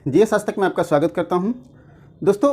GS आज तक में आपका स्वागत करता हूं। दोस्तों,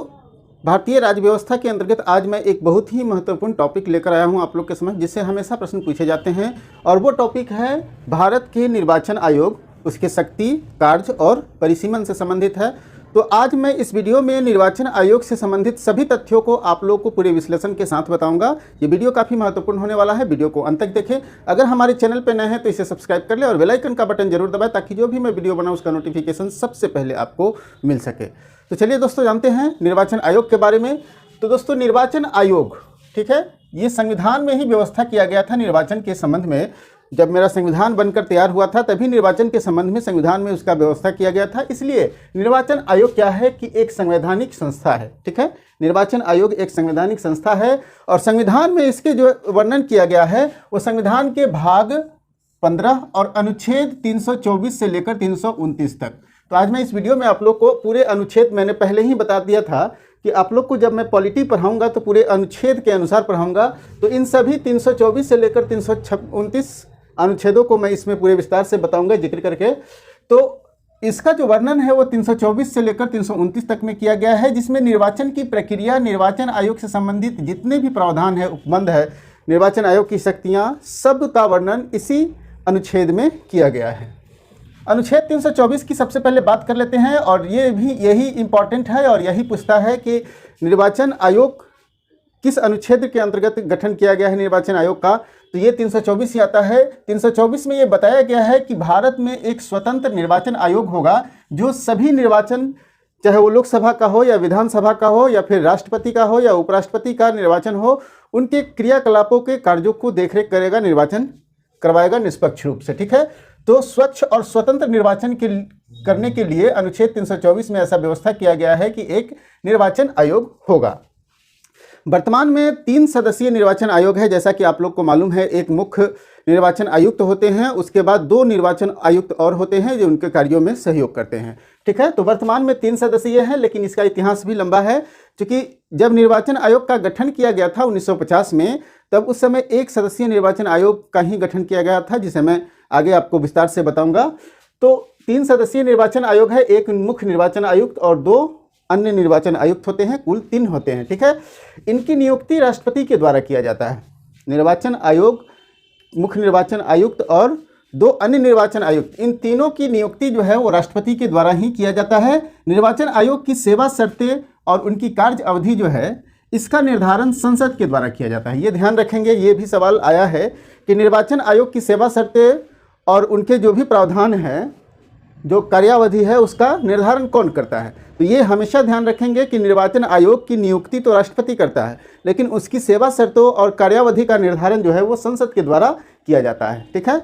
भारतीय राज्य व्यवस्था के अंतर्गत आज मैं एक बहुत ही महत्वपूर्ण टॉपिक लेकर आया हूं आप लोग के समक्ष, जिससे हमेशा प्रश्न पूछे जाते हैं, और वो टॉपिक है भारत के निर्वाचन आयोग, उसके शक्ति, कार्य और परिसीमन से संबंधित है। तो आज मैं इस वीडियो में निर्वाचन आयोग से संबंधित सभी तथ्यों को आप लोगों को पूरे विश्लेषण के साथ बताऊंगा। ये वीडियो काफ़ी महत्वपूर्ण होने वाला है, वीडियो को अंत तक देखें। अगर हमारे चैनल पर नए हैं तो इसे सब्सक्राइब कर ले और बेल आइकन का बटन जरूर दबाएं, ताकि जो भी मैं वीडियो बनाऊं उसका नोटिफिकेशन सबसे पहले आपको मिल सके। तो चलिए दोस्तों, जानते हैं निर्वाचन आयोग के बारे में। तो दोस्तों, निर्वाचन आयोग, ठीक है, ये संविधान में ही व्यवस्था किया गया था निर्वाचन के संबंध में। जब मेरा संविधान बनकर तैयार हुआ था तभी निर्वाचन के संबंध में संविधान में उसका व्यवस्था किया गया था। इसलिए निर्वाचन आयोग क्या है कि एक संवैधानिक संस्था है, ठीक है। निर्वाचन आयोग एक संवैधानिक संस्था है और संविधान में इसके जो वर्णन किया गया है वो संविधान के भाग 15 और अनुच्छेद 324 से लेकर 329 तक। तो आज मैं इस वीडियो में आप लोग को पूरे अनुच्छेद, मैंने पहले ही बता दिया था कि आप लोग को जब मैं पॉलिटी पढ़ाऊंगा तो पूरे अनुच्छेद के अनुसार पढ़ाऊंगा। तो इन सभी 324 से लेकर 329 अनुच्छेदों को मैं इसमें पूरे विस्तार से बताऊंगा, जिक्र करके। तो इसका जो वर्णन है वो 324 से लेकर 329 तक में किया गया है, जिसमें निर्वाचन की प्रक्रिया, निर्वाचन आयोग से संबंधित जितने भी प्रावधान है, उपबंध है, निर्वाचन आयोग की शक्तियाँ, सब का वर्णन इसी अनुच्छेद में किया गया है। अनुच्छेद 324 की सबसे पहले बात कर लेते हैं, और ये भी यही इम्पॉर्टेंट है और यही पूछता है कि निर्वाचन आयोग किस अनुच्छेद के अंतर्गत गठन किया गया है निर्वाचन आयोग का। तो ये 324 ही आता है। 324 में ये बताया गया है कि भारत में एक स्वतंत्र निर्वाचन आयोग होगा, जो सभी निर्वाचन, चाहे वो लोकसभा का हो या विधानसभा का हो या फिर राष्ट्रपति का हो या उपराष्ट्रपति का निर्वाचन हो, उनके क्रियाकलापों के कार्यों को देखरेख करेगा, निर्वाचन करवाएगा निष्पक्ष रूप से, ठीक है। तो स्वच्छ और स्वतंत्र निर्वाचन करने के लिए अनुच्छेद 324 में ऐसा व्यवस्था किया गया है कि एक निर्वाचन आयोग होगा। वर्तमान में 3 सदस्यीय निर्वाचन आयोग है, जैसा कि आप लोग को मालूम है। एक मुख्य निर्वाचन आयुक्त होते हैं, उसके बाद 2 निर्वाचन आयुक्त और होते हैं जो उनके कार्यों में सहयोग करते हैं, ठीक है। तो वर्तमान में 3 सदस्यीय है, लेकिन इसका इतिहास भी लंबा है, क्योंकि जब निर्वाचन आयोग का गठन किया गया था 1950 में, तब उस समय 1 सदस्यीय निर्वाचन आयोग का ही गठन किया गया था, जिसे मैं आगे आपको विस्तार से बताऊंगा। तो 3 सदस्यीय निर्वाचन आयोग है, एक मुख्य निर्वाचन आयुक्त और 2 अन्य निर्वाचन आयुक्त होते हैं, कुल 3 होते हैं, ठीक है। इनकी नियुक्ति राष्ट्रपति के द्वारा किया जाता है। निर्वाचन आयोग, मुख्य निर्वाचन आयुक्त और 2 अन्य निर्वाचन आयुक्त, इन तीनों की नियुक्ति जो है वो राष्ट्रपति के द्वारा ही किया जाता है। निर्वाचन आयोग की सेवा शर्तें और उनकी कार्य अवधि जो है, इसका निर्धारण संसद के द्वारा किया जाता है। ये ध्यान रखेंगे, ये भी सवाल आया है कि निर्वाचन आयोग की सेवा शर्तें और उनके जो भी प्रावधान हैं, जो कार्यावधि है, उसका निर्धारण कौन करता है। तो ये हमेशा ध्यान रखेंगे कि निर्वाचन आयोग की नियुक्ति तो राष्ट्रपति करता है, लेकिन उसकी सेवा शर्तों और कार्यावधि का निर्धारण जो है वो संसद के द्वारा किया जाता है, ठीक है।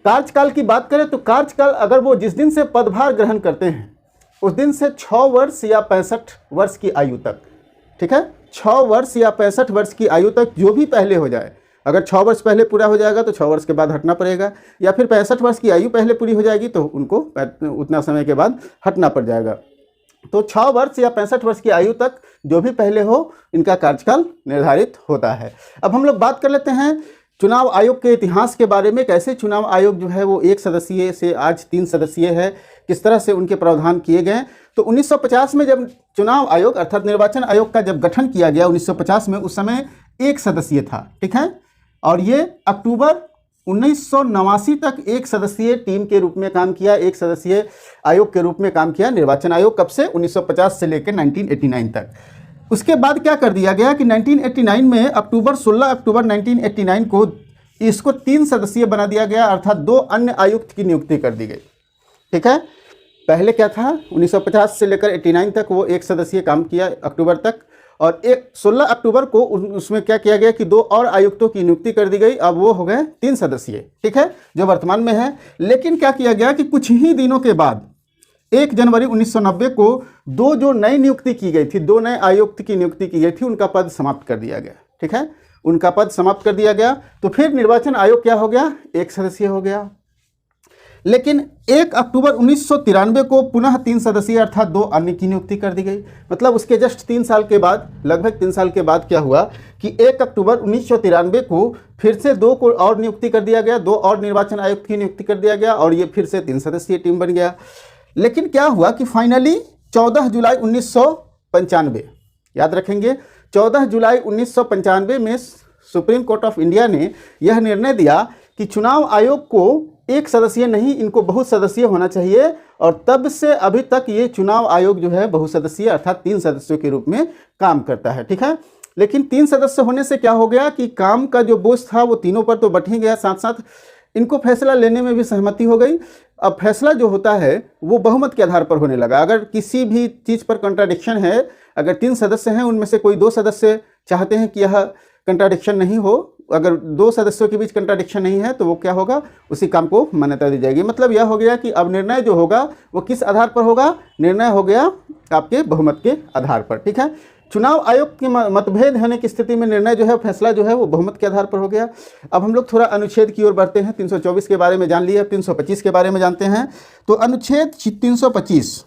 कार्यकाल की बात करें तो कार्यकाल, अगर वो जिस दिन से पदभार ग्रहण करते हैं उस दिन से 6 वर्ष या 65 वर्ष की आयु तक, ठीक है, 6 वर्ष या 65 वर्ष की आयु तक जो भी पहले हो जाए। अगर 6 वर्ष पहले पूरा हो जाएगा तो 6 वर्ष के बाद हटना पड़ेगा, या फिर 65 वर्ष की आयु पहले पूरी हो जाएगी तो उनको उतना समय के बाद हटना पड़ जाएगा। तो 6 वर्ष या 65 वर्ष की आयु तक जो भी पहले हो, इनका कार्यकाल निर्धारित होता है। अब हम लोग बात कर लेते हैं चुनाव आयोग के इतिहास के बारे में। कैसे चुनाव आयोग जो है वो 1 सदस्यीय से आज 3 सदस्यीय है, किस तरह से उनके प्रावधान किए गए। तो 1950 में जब चुनाव आयोग अर्थात निर्वाचन आयोग का जब गठन किया गया 1950 में, उस समय 1 सदस्यीय था, ठीक है। और ये अक्टूबर 1989 तक 1 सदस्यीय टीम के रूप में काम किया, 1 सदस्यीय आयोग के रूप में काम किया निर्वाचन आयोग। कब से? 1950 से लेकर 1989 तक। उसके बाद क्या कर दिया गया कि 1989 में 16 अक्टूबर 1989 को इसको 3 सदस्यीय बना दिया गया, अर्थात 2 अन्य आयुक्त की नियुक्ति कर दी गई, ठीक है। पहले क्या था, 1950 से लेकर 89 तक वो 1 सदस्यीय काम किया अक्टूबर तक, और 16 अक्टूबर को उसमें क्या किया गया कि 2 और आयुक्तों की नियुक्ति कर दी गई। अब वो हो गए 3 सदस्यीय, ठीक है, जो वर्तमान में है। लेकिन क्या किया गया कि कुछ ही दिनों के बाद 1 जनवरी 1990 को 2 जो नई नियुक्ति की गई थी, 2 नए आयुक्त की नियुक्ति की गई थी, उनका पद समाप्त कर दिया गया, ठीक है, उनका पद समाप्त कर दिया गया। तो फिर निर्वाचन आयोग क्या हो गया, 1 सदस्यीय हो गया। लेकिन 1 अक्टूबर 1993 को पुनः 3 सदस्यीय अर्थात 2 अन्य की नियुक्ति कर दी गई। मतलब उसके जस्ट 3 साल के बाद, लगभग 3 साल के बाद क्या हुआ कि 1 अक्टूबर 1993 को फिर से 2 को और नियुक्ति कर दिया गया, 2 और निर्वाचन आयुक्त की नियुक्ति कर दिया गया, और ये फिर से 3 सदस्यीय टीम बन गया। लेकिन क्या हुआ कि फाइनली 14 जुलाई 1995, याद रखेंगे 14 जुलाई 1995 में सुप्रीम कोर्ट ऑफ इंडिया ने यह निर्णय दिया कि चुनाव आयोग को एक सदस्यीय नहीं, इनको बहुसदस्यीय होना चाहिए। और तब से अभी तक ये चुनाव आयोग जो है बहुसदस्यीय अर्थात 3 सदस्यों के रूप में काम करता है, ठीक है। लेकिन 3 सदस्य होने से क्या हो गया कि काम का जो बोझ था वो तीनों पर तो बढ़ ही गया, साथ साथ इनको फैसला लेने में भी सहमति हो गई। अब फैसला जो होता है वो बहुमत के आधार पर होने लगा। अगर किसी भी चीज़ पर कंट्राडिक्शन है, अगर 3 सदस्य हैं उनमें से कोई 2 सदस्य चाहते हैं कि यह कंट्राडिक्शन नहीं हो, अगर 2 सदस्यों के बीच कंट्राडिक्शन नहीं है तो वो क्या होगा, उसी काम को मान्यता दी जाएगी। मतलब यह हो गया कि अब निर्णय जो होगा वो किस आधार पर होगा, निर्णय हो गया आपके बहुमत के आधार पर, ठीक है। चुनाव आयोग के मतभेद होने की स्थिति में निर्णय जो है, फैसला जो है वो बहुमत के आधार पर हो गया। अब हम लोग थोड़ा अनुच्छेद की ओर बढ़ते हैं। 324 के बारे में जान लिए, अब 325 के बारे में जानते हैं। तो अनुच्छेद 325,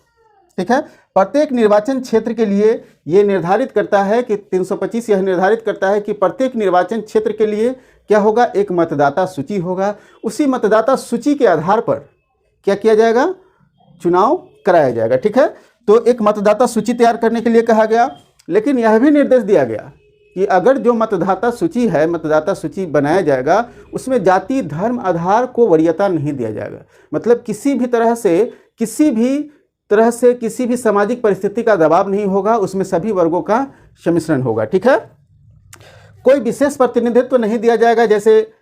ठीक है, प्रत्येक निर्वाचन क्षेत्र के लिए ये निर्धारित करता है कि 325 यह निर्धारित करता है कि प्रत्येक निर्वाचन क्षेत्र के लिए क्या होगा, एक मतदाता सूची होगा। उसी मतदाता सूची के आधार पर क्या किया जाएगा, चुनाव कराया जाएगा, ठीक है। तो एक मतदाता सूची तैयार करने के लिए कहा गया, लेकिन यह भी निर्देश दिया गया कि अगर जो मतदाता सूची है, मतदाता सूची बनाया जाएगा, उसमें जाति धर्म आधार को वरीयता नहीं दिया जाएगा। मतलब किसी भी तरह से किसी भी सामाजिक परिस्थिति का दबाव नहीं होगा, उसमें सभी वर्गों का सम्मिश्रण होगा, ठीक है। कोई विशेष प्रतिनिधित्व नहीं दिया जाएगा, जैसे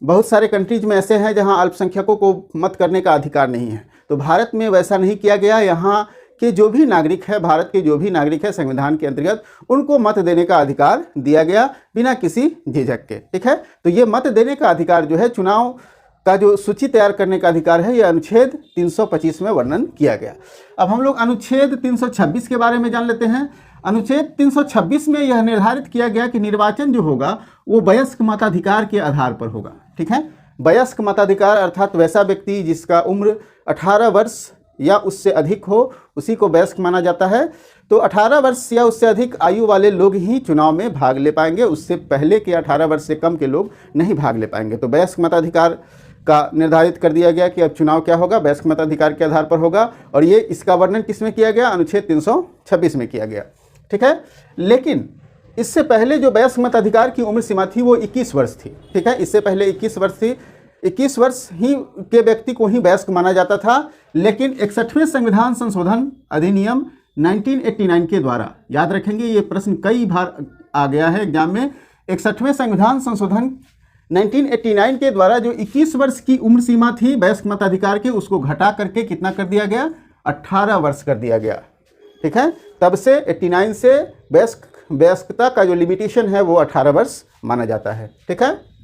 बहुत सारे कंट्रीज में ऐसे हैं जहां अल्पसंख्यकों को मत करने का अधिकार नहीं है। तो भारत में वैसा नहीं किया गया। यहाँ के जो भी नागरिक है, भारत के जो भी नागरिक है संविधान के अंतर्गत, उनको मत देने का अधिकार दिया गया बिना किसी झिझक के, ठीक है। तो ये मत देने का अधिकार जो है, चुनाव का जो सूची तैयार करने का अधिकार है, यह अनुच्छेद 325 में वर्णन किया गया। अब हम लोग अनुच्छेद 326 के बारे में जान लेते हैं। अनुच्छेद 326 में यह निर्धारित किया गया कि निर्वाचन जो होगा वो वयस्क मताधिकार के आधार पर होगा, ठीक है। वयस्क मताधिकार अर्थात वैसा व्यक्ति जिसका उम्र 18 वर्ष या उससे अधिक हो, उसी को वयस्क माना जाता है। तो 18 वर्ष या उससे अधिक आयु वाले लोग ही चुनाव में भाग ले पाएंगे, उससे पहले के 18 वर्ष से कम के लोग नहीं भाग ले पाएंगे। तो वयस्क मताधिकार का निर्धारित कर दिया गया कि अब चुनाव क्या होगा, वयस्क मताधिकार के आधार पर होगा। और ये इसका वर्णन किसमें किया गया, अनुच्छेद 326 में किया गया, ठीक है। लेकिन इससे पहले जो वयस्क मताधिकार की उम्र सीमा थी वो 21 वर्ष थी, ठीक है। इससे पहले 21 वर्ष थी, 21 वर्ष ही के व्यक्ति को ही वयस्क माना जाता था। लेकिन 61वें संविधान संशोधन अधिनियम 1989 के द्वारा, याद रखेंगे ये प्रश्न कई बार आ गया है एग्जाम में, 61वें संविधान संशोधन 1989 के द्वारा जो 21 वर्ष की उम्र सीमा थी वयस्क मताधिकार की, उसको घटा करके कितना कर दिया गया, 18 वर्ष कर दिया गया, ठीक है। तब से 89 से वयस्कता का जो लिमिटेशन है वो 18 वर्ष माना जाता है, ठीक है।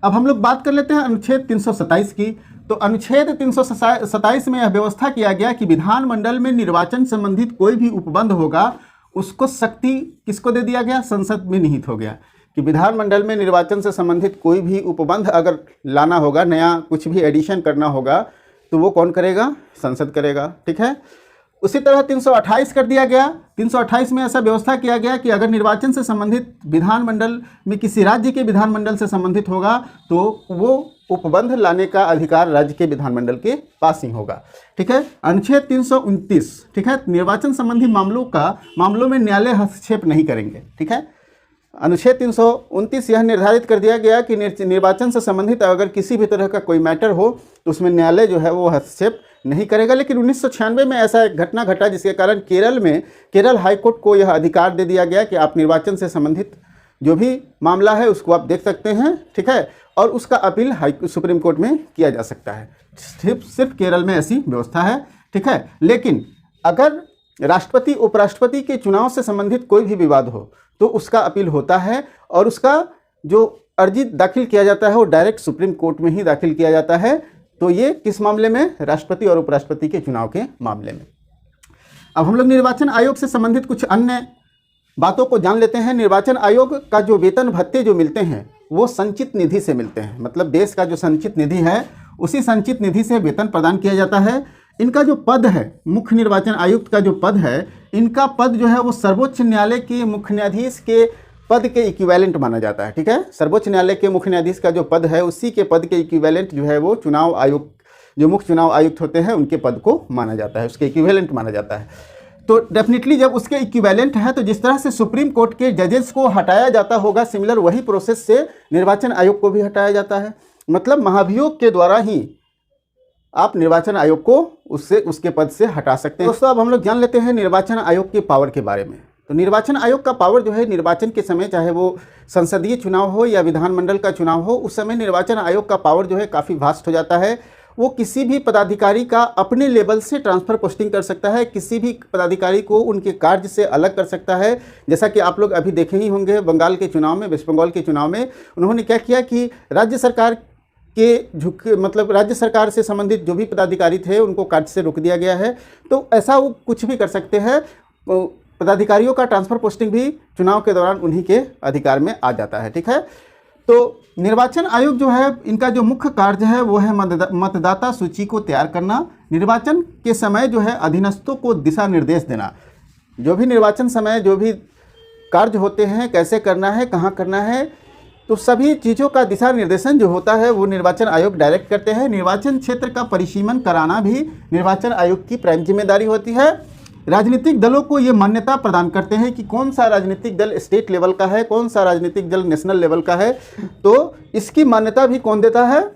अब हम लोग बात कर लेते हैं अनुच्छेद 327 की। तो अनुच्छेद 327 में यह व्यवस्था किया गया कि विधानमंडल में निर्वाचन संबंधित कोई भी उपबंध होगा, उसको शक्ति किसको दे दिया गया, संसद में निहित हो गया कि विधानमंडल में निर्वाचन से संबंधित कोई भी उपबंध अगर लाना होगा, नया कुछ भी एडिशन करना होगा, तो वो कौन करेगा, संसद करेगा, ठीक है। उसी तरह 328 कर दिया गया। 328 में ऐसा व्यवस्था किया गया कि अगर निर्वाचन से संबंधित विधानमंडल में किसी राज्य के विधानमंडल से संबंधित होगा तो वो उपबंध लाने का अधिकार राज्य के विधानमंडल के पास ही होगा, ठीक है। अनुच्छेद 329, ठीक है, निर्वाचन संबंधी मामलों में न्यायालय हस्तक्षेप नहीं करेंगे, ठीक है। अनुच्छेद 329 यह निर्धारित कर दिया गया कि निर्वाचन से संबंधित अगर किसी भी तरह का कोई मैटर हो तो उसमें न्यायालय जो है वो हस्तक्षेप नहीं करेगा। लेकिन 1996 में ऐसा एक घटना घटा जिसके कारण केरल हाईकोर्ट को यह अधिकार दे दिया गया कि आप निर्वाचन से संबंधित जो भी मामला है उसको आप देख सकते हैं, ठीक है, और उसका अपील सुप्रीम कोर्ट में किया जा सकता है। सिर्फ केरल में ऐसी व्यवस्था है, ठीक है। लेकिन अगर राष्ट्रपति उपराष्ट्रपति के चुनाव से संबंधित कोई भी विवाद हो तो उसका अपील होता है और उसका जो अर्जी दाखिल किया जाता है वो डायरेक्ट सुप्रीम कोर्ट में ही दाखिल किया जाता है। तो ये किस मामले में, राष्ट्रपति और उपराष्ट्रपति के चुनाव के मामले में। अब हम लोग निर्वाचन आयोग से संबंधित कुछ अन्य बातों को जान लेते हैं। निर्वाचन आयोग का जो वेतन भत्ते जो मिलते हैं वो संचित निधि से मिलते हैं, मतलब देश का जो संचित निधि है उसी संचित निधि से वेतन प्रदान किया जाता है। इनका जो पद है, मुख्य निर्वाचन आयुक्त का जो पद है, इनका पद जो है वो सर्वोच्च न्यायालय के मुख्य न्यायाधीश के पद के इक्विवेलेंट माना जाता है, ठीक है। सर्वोच्च न्यायालय के मुख्य न्यायाधीश का जो पद है उसी के पद के इक्विवेलेंट जो है वो चुनाव आयोग जो मुख्य चुनाव आयुक्त होते हैं उनके पद को माना जाता है, उसके इक्विवेलेंट माना जाता है। तो डेफिनेटली जब उसके इक्विवेलेंट है तो जिस तरह से सुप्रीम कोर्ट के जजेस को हटाया जाता होगा, सिमिलर वही प्रोसेस से निर्वाचन आयोग को भी हटाया जाता है। मतलब महाभियोग के द्वारा ही आप निर्वाचन आयोग को उसके पद से हटा सकते हैं। दोस्तों अब हम लोग जान लेते हैं निर्वाचन आयोग के पावर के बारे में। तो निर्वाचन आयोग का पावर जो है, निर्वाचन के समय चाहे वो संसदीय चुनाव हो या विधानमंडल का चुनाव हो, उस समय निर्वाचन आयोग का पावर जो है काफ़ी वास्ट हो जाता है। वो किसी भी पदाधिकारी का अपने लेवल से ट्रांसफ़र पोस्टिंग कर सकता है, किसी भी पदाधिकारी को उनके कार्य से अलग कर सकता है। जैसा कि आप लोग अभी देखे ही होंगे बंगाल के चुनाव में, वेस्ट बंगाल के चुनाव में उन्होंने क्या किया कि राज्य सरकार के मतलब राज्य सरकार से संबंधित जो भी पदाधिकारी थे उनको कार्य से रोक दिया गया है। तो ऐसा वो कुछ भी कर सकते हैं। पदाधिकारियों का ट्रांसफ़र पोस्टिंग भी चुनाव के दौरान उन्हीं के अधिकार में आ जाता है। ठीक है, तो निर्वाचन आयोग जो है, इनका जो मुख्य कार्य है वो है मतदाता सूची को तैयार करना, निर्वाचन के समय जो है अधीनस्थों को दिशा निर्देश देना। जो भी निर्वाचन समय जो भी कार्य होते हैं, कैसे करना है, कहाँ करना है, तो सभी चीज़ों का दिशा निर्देशन जो होता है वो निर्वाचन आयोग डायरेक्ट करते हैं। निर्वाचन क्षेत्र का परिसीमन कराना भी निर्वाचन आयोग की प्राइम जिम्मेदारी होती है। राजनीतिक दलों को ये मान्यता प्रदान करते हैं कि कौन सा राजनीतिक दल स्टेट लेवल का है, कौन सा राजनीतिक दल नेशनल लेवल का है। तो इसकी मान्यता भी कौन देता है?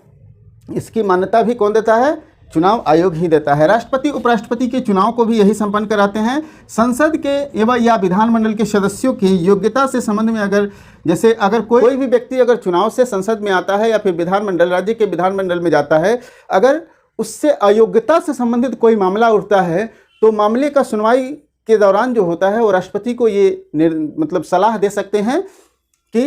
इसकी मान्यता भी कौन देता है? चुनाव आयोग ही देता है। राष्ट्रपति उपराष्ट्रपति के चुनाव को भी यही संपन्न कराते हैं। संसद के एवं या विधानमंडल के सदस्यों की योग्यता से संबंध में अगर कोई भी व्यक्ति अगर चुनाव से संसद में आता है या फिर विधानमंडल, राज्य के विधानमंडल में जाता है, अगर उससे अयोग्यता से संबंधित कोई मामला उठता है तो मामले का सुनवाई के दौरान जो होता है वो राष्ट्रपति को ये मतलब सलाह दे सकते हैं कि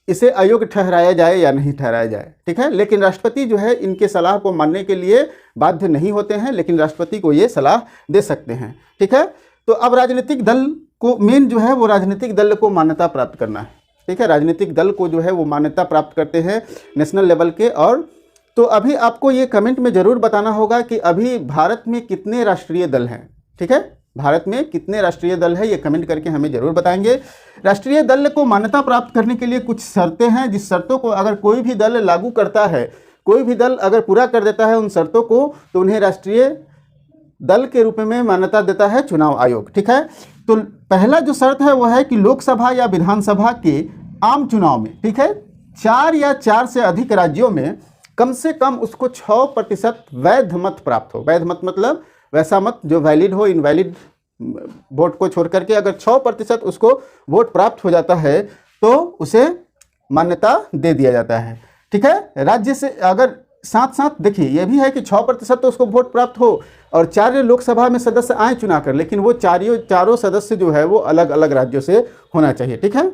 इसे अयोग्य ठहराया जाए या नहीं ठहराया जाए। ठीक है, लेकिन राष्ट्रपति जो है इनके सलाह को मानने के लिए बाध्य नहीं होते हैं, लेकिन राष्ट्रपति को ये सलाह दे सकते हैं। ठीक है, तो अब राजनीतिक दल को मेन जो है वो राजनीतिक दल को मान्यता प्राप्त करना है। ठीक है, राजनीतिक दल को जो है वो मान्यता प्राप्त करते हैं नेशनल लेवल के। और तो अभी आपको ये कमेंट में ज़रूर बताना होगा कि अभी भारत में कितने राष्ट्रीय दल हैं। ठीक है, भारत में कितने राष्ट्रीय दल है, ये कमेंट करके हमें जरूर बताएंगे। राष्ट्रीय दल को मान्यता प्राप्त करने के लिए कुछ शर्तें हैं, जिस शर्तों को अगर कोई भी दल लागू करता है, कोई भी दल अगर पूरा कर देता है उन शर्तों को, तो उन्हें राष्ट्रीय दल के रूप में मान्यता देता है चुनाव आयोग। ठीक है, तो पहला जो शर्त है वो है कि लोकसभा या विधानसभा के आम चुनाव में, ठीक है, 4 या 4 से अधिक राज्यों में कम से कम उसको 6% वैध मत प्राप्त हो। वैध मत मतलब वैसा मत जो वैलिड हो, इनवैलिड वोट को छोड़ करके अगर 6% उसको वोट प्राप्त हो जाता है तो उसे मान्यता दे दिया जाता है। ठीक है, राज्य से अगर साथ साथ देखिए ये भी है कि 6% तो उसको वोट प्राप्त हो और 4 लोकसभा में सदस्य आए चुना कर, लेकिन वो चारों सदस्य जो है वो अलग अलग राज्यों से होना चाहिए। ठीक है,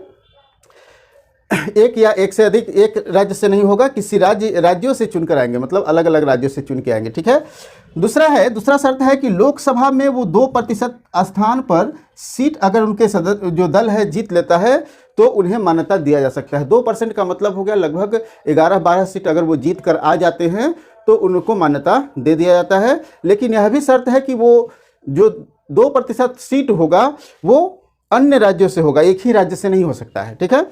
एक या एक से अधिक एक राज्य से नहीं होगा, किसी राज्यों से चुनकर आएंगे, मतलब अलग अलग राज्यों से चुन के आएंगे। ठीक है, दूसरा शर्त है कि लोकसभा में वो 2% स्थान पर सीट अगर उनके जो दल है जीत लेता है तो उन्हें मान्यता दिया जा सकता है। 2% का मतलब हो गया लगभग 11-12 सीट अगर वो जीत कर आ जाते हैं तो उनको मान्यता दे दिया जाता है। लेकिन यह भी शर्त है कि वो जो 2% सीट होगा वो अन्य राज्यों से होगा, एक ही राज्य से नहीं हो सकता है। ठीक है,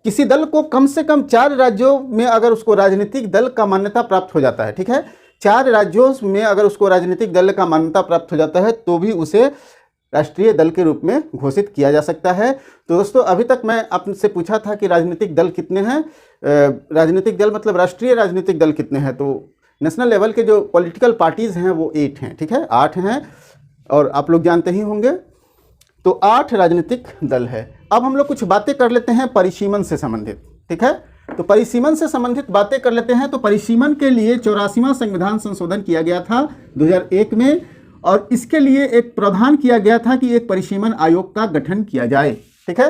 किसी दल को कम से कम 4 राज्यों में अगर उसको राजनीतिक दल का मान्यता प्राप्त हो जाता है, ठीक है, 4 राज्यों में अगर उसको राजनीतिक दल का मान्यता प्राप्त हो जाता है तो भी उसे राष्ट्रीय दल के रूप में घोषित किया जा सकता है। तो दोस्तों अभी तक मैं आपसे पूछा था कि राजनीतिक दल कितने हैं, राजनीतिक दल मतलब राष्ट्रीय राजनीतिक दल कितने हैं, तो नेशनल लेवल के जो पॉलिटिकल पार्टीज़ हैं वो 8 हैं। ठीक है, 8 हैं और आप लोग जानते ही होंगे, तो 8 राजनीतिक दल है। अब हम लोग कुछ बातें कर लेते हैं परिसीमन से संबंधित। ठीक है, तो परिसीमन से संबंधित बातें कर लेते हैं। तो परिसीमन के लिए 84वां संविधान संशोधन किया गया था 2001 में, और इसके लिए एक प्रावधान किया गया था कि एक परिसीमन आयोग का गठन किया जाए। ठीक है,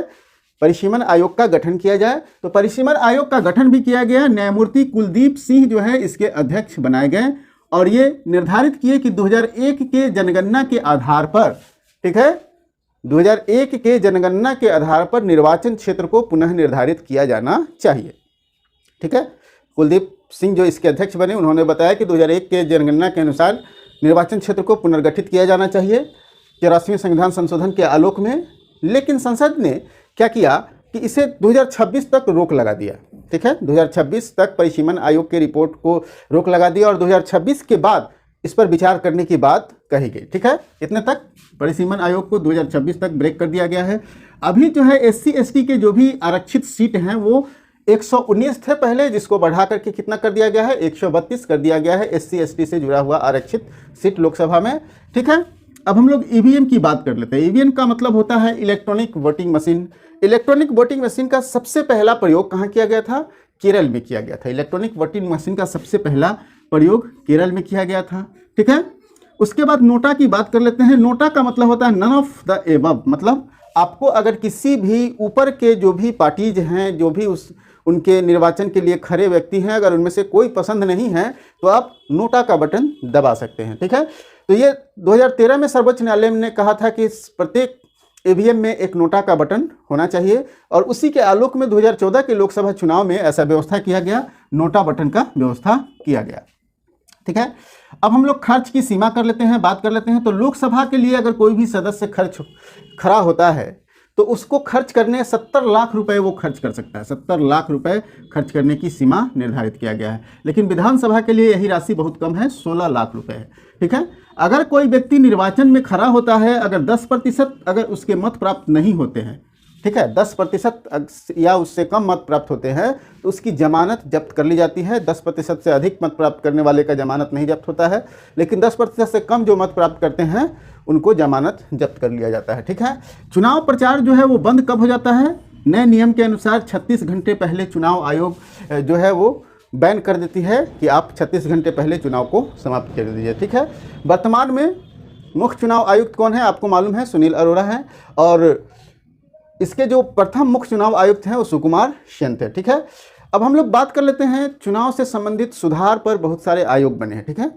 परिसीमन आयोग का गठन किया जाए। तो परिसीमन आयोग का गठन भी किया गया। न्यायमूर्ति कुलदीप सिंह जो है इसके अध्यक्ष बनाए गए और ये निर्धारित किए कि 2001 के जनगणना के आधार पर, ठीक है, 2001 के जनगणना के आधार पर निर्वाचन क्षेत्र को पुनः निर्धारित किया जाना चाहिए। ठीक है, कुलदीप सिंह जो इसके अध्यक्ष बने उन्होंने बताया कि 2001 के जनगणना के अनुसार निर्वाचन क्षेत्र को पुनर्गठित किया जाना चाहिए 84वें संविधान संशोधन के आलोक में। लेकिन संसद ने क्या किया कि इसे 2026 तक रोक लगा दिया। ठीक है, 2026 तक परिसीमन आयोग के रिपोर्ट को रोक लगा दिया और 2026 के बाद इस पर विचार करने की बात कही गई। ठीक है, इतने तक परिसीमन आयोग को 2026 तक ब्रेक कर दिया गया है। अभी जो है SC ST के जो भी आरक्षित सीट हैं वो 119 थे पहले, जिसको बढ़ा करके कितना कर दिया गया है, 132 कर दिया गया है SC ST से जुड़ा हुआ आरक्षित सीट लोकसभा में। ठीक है, अब हम लोग EVM की बात कर लेते हैं। EVM का मतलब होता है electronic voting machine. Electronic voting machine का सबसे पहला प्रयोग कहाँ किया गया था? केरल में किया गया था। इलेक्ट्रॉनिक वोटिंग मशीन का सबसे पहला प्रयोग केरल में किया गया था। ठीक है, उसके बाद नोटा की बात कर लेते हैं। नोटा का मतलब होता है नन ऑफ द एबव, मतलब आपको अगर किसी भी ऊपर के जो भी पार्टीज हैं, जो भी उनके निर्वाचन के लिए खड़े व्यक्ति हैं, अगर उनमें से कोई पसंद नहीं है तो आप नोटा का बटन दबा सकते हैं। ठीक है, तो ये 2013 में सर्वोच्च न्यायालय ने कहा था कि प्रत्येक EVM में एक नोटा का बटन होना चाहिए और उसी के आलोक में 2014 के लोकसभा चुनाव में ऐसा व्यवस्था किया गया, नोटा बटन का व्यवस्था किया गया। ठीक है, अब हम लोग खर्च की सीमा कर लेते हैं, बात कर लेते हैं। तो लोकसभा के लिए अगर कोई भी सदस्य खड़ा होता है तो उसको खर्च करने 70 लाख रुपए वो खर्च कर सकता है। 70 लाख रुपए खर्च करने की सीमा निर्धारित किया गया है। लेकिन विधानसभा के लिए यही राशि बहुत कम है, 16 लाख रुपए है। ठीक है, अगर कोई व्यक्ति निर्वाचन में खड़ा होता है, अगर 10% अगर उसके मत प्राप्त नहीं होते हैं, ठीक है, 10% या उससे कम मत प्राप्त होते हैं तो उसकी जमानत जब्त कर ली जाती है। 10% से अधिक मत प्राप्त करने वाले का जमानत नहीं जब्त होता है, लेकिन 10% से कम जो मत प्राप्त करते हैं उनको जमानत जब्त कर लिया जाता है। ठीक है, चुनाव प्रचार जो है वो बंद कब हो जाता है? नए नियम के अनुसार 36 घंटे पहले चुनाव आयोग जो है वो बैन कर देती है कि आप 36 घंटे पहले चुनाव को समाप्त कर दीजिए। ठीक है, वर्तमान में मुख्य चुनाव आयुक्त कौन है? आपको मालूम है, सुनील अरोड़ा है, और इसके जो प्रथम मुख्य चुनाव आयुक्त हैं वो सुकुमार सेन थे। ठीक है, अब हम लोग बात कर लेते हैं चुनाव से संबंधित सुधार पर। बहुत सारे आयोग बने हैं। ठीक है,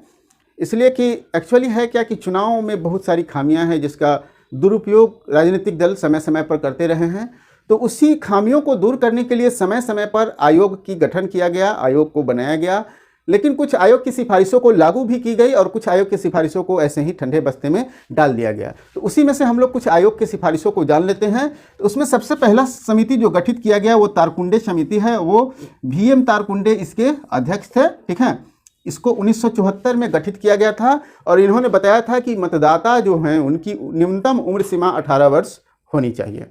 इसलिए कि एक्चुअली है क्या कि चुनाव में बहुत सारी खामियां हैं जिसका दुरुपयोग राजनीतिक दल समय समय पर करते रहे हैं। तो उसी खामियों को दूर करने के लिए समय समय पर आयोग की गठन किया गया, आयोग को बनाया गया। लेकिन कुछ आयोग की सिफारिशों को लागू भी की गई और कुछ आयोग की सिफारिशों को ऐसे ही ठंडे बस्ते में डाल दिया गया। तो उसी में से हम लोग कुछ आयोग की सिफारिशों को जान लेते हैं। तो उसमें सबसे पहला समिति जो गठित किया गया वो तारकुंडे समिति है। वो VM तारकुंडे इसके अध्यक्ष थे। ठीक है, इसको 1974 में गठित किया गया था और इन्होंने बताया था कि मतदाता जो हैं उनकी न्यूनतम उम्र सीमा 18 वर्ष होनी चाहिए।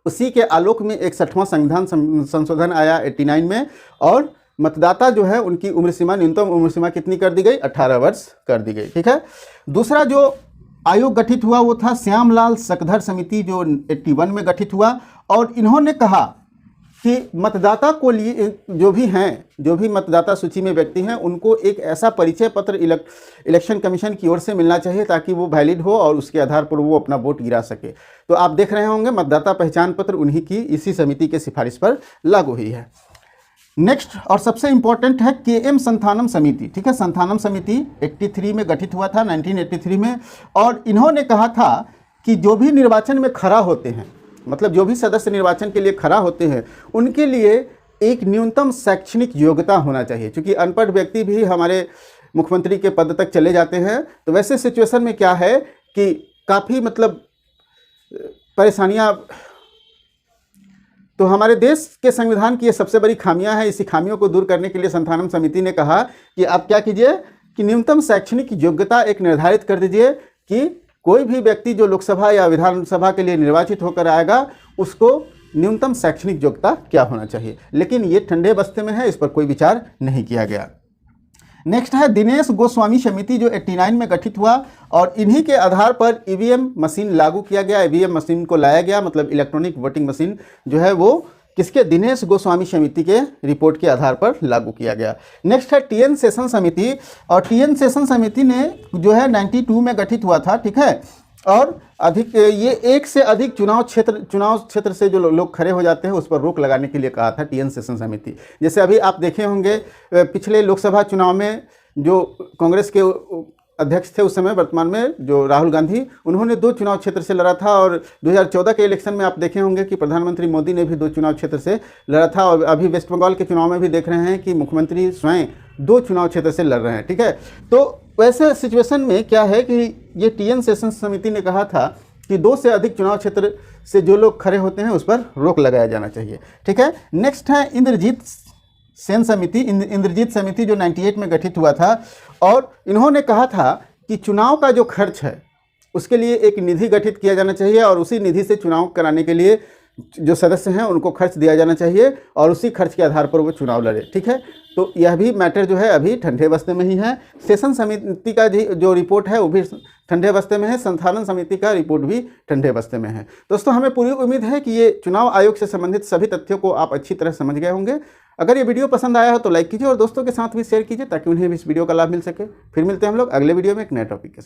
उसी के आलोक में 61वां संविधान संशोधन आया 89 में और मतदाता जो है उनकी उम्र सीमा, न्यूनतम उम्र सीमा कितनी कर दी गई? 18 वर्ष कर दी गई। ठीक है, दूसरा जो आयोग गठित हुआ वो था श्यामलाल सकधर समिति, जो 81 में गठित हुआ और इन्होंने कहा कि मतदाता को लिए जो भी हैं, जो भी मतदाता सूची में व्यक्ति हैं, उनको एक ऐसा परिचय पत्र इलेक्शन कमीशन की ओर से मिलना चाहिए ताकि वो वैलिड हो और उसके आधार पर वो अपना वोट गिरा सके। तो आप देख रहे होंगे मतदाता पहचान पत्र उन्हीं की इसी समिति के सिफारिश पर लागू हुई है। नेक्स्ट और सबसे इंपॉर्टेंट है KM संथानम समिति। ठीक है, संथानम समिति 83 में गठित हुआ था, 1983 में, और इन्होंने कहा था कि जो भी निर्वाचन में खड़ा होते हैं, मतलब जो भी सदस्य निर्वाचन के लिए खड़ा होते हैं, उनके लिए एक न्यूनतम शैक्षणिक योग्यता होना चाहिए। क्योंकि अनपढ़ व्यक्ति भी हमारे मुख्यमंत्री के पद तक चले जाते हैं। तो वैसे सिचुएशन में क्या है कि काफ़ी मतलब परेशानियाँ, तो हमारे देश के संविधान की ये सबसे बड़ी खामियां हैं। इसी खामियों को दूर करने के लिए संथानम समिति ने कहा कि आप क्या कीजिए कि न्यूनतम शैक्षणिक योग्यता एक निर्धारित कर दीजिए कि कोई भी व्यक्ति जो लोकसभा या विधानसभा के लिए निर्वाचित होकर आएगा उसको न्यूनतम शैक्षणिक योग्यता क्या होना चाहिए। लेकिन ये ठंडे बस्ते में है, इस पर कोई विचार नहीं किया गया। नेक्स्ट है दिनेश गोस्वामी समिति, जो 89 में गठित हुआ और इन्हीं के आधार पर EVM मशीन लागू किया गया। EVM मशीन को लाया गया, मतलब इलेक्ट्रॉनिक वोटिंग मशीन जो है वो किसके? दिनेश गोस्वामी समिति के रिपोर्ट के आधार पर लागू किया गया। नेक्स्ट है TN सेशन समिति, और TN सेशन समिति ने जो है 92 में गठित हुआ था। ठीक है, और अधिक ये एक से अधिक चुनाव क्षेत्र से जो लोग खड़े हो जाते हैं उस पर रोक लगाने के लिए कहा था TN सेशन समिति। जैसे अभी आप देखे होंगे पिछले लोकसभा चुनाव में जो कांग्रेस के अध्यक्ष थे उस समय, वर्तमान में जो राहुल गांधी, उन्होंने 2 चुनाव क्षेत्र से लड़ा था। और 2014 के इलेक्शन में आप देखे होंगे कि प्रधानमंत्री मोदी ने भी 2 चुनाव क्षेत्र से लड़ा था। और अभी वेस्ट बंगाल के चुनाव में भी देख रहे हैं कि मुख्यमंत्री स्वयं 2 चुनाव क्षेत्र से लड़ रहे हैं। ठीक है, तो वैसे सिचुएशन में क्या है कि ये TN सेशन समिति ने कहा था कि 2 से अधिक चुनाव क्षेत्र से जो लोग खड़े होते हैं उस पर रोक लगाया जाना चाहिए। ठीक है, नेक्स्ट है इंद्रजीत सेन समिति। इंद्रजीत समिति जो 98 में गठित हुआ था, और इन्होंने कहा था कि चुनाव का जो खर्च है उसके लिए एक निधि गठित किया जाना चाहिए और उसी निधि से चुनाव कराने के लिए जो सदस्य हैं उनको खर्च दिया जाना चाहिए और उसी खर्च के आधार पर वो चुनाव लड़े। ठीक है, तो यह भी मैटर जो है अभी ठंडे बस्ते में ही है। सेशन समिति का जो रिपोर्ट है वो भी ठंडे बस्ते में है, संचालन समिति का रिपोर्ट भी ठंडे बस्ते में है। दोस्तों, हमें पूरी उम्मीद है कि ये चुनाव आयोग से संबंधित सभी तथ्यों को आप अच्छी तरह समझ गए होंगे। अगर ये वीडियो पसंद आया हो तो लाइक कीजिए और दोस्तों के साथ भी शेयर कीजिए ताकि उन्हें भी इस वीडियो का लाभ मिल सके। फिर मिलते हैं हम लोग अगले वीडियो में एक नए टॉपिक के साथ।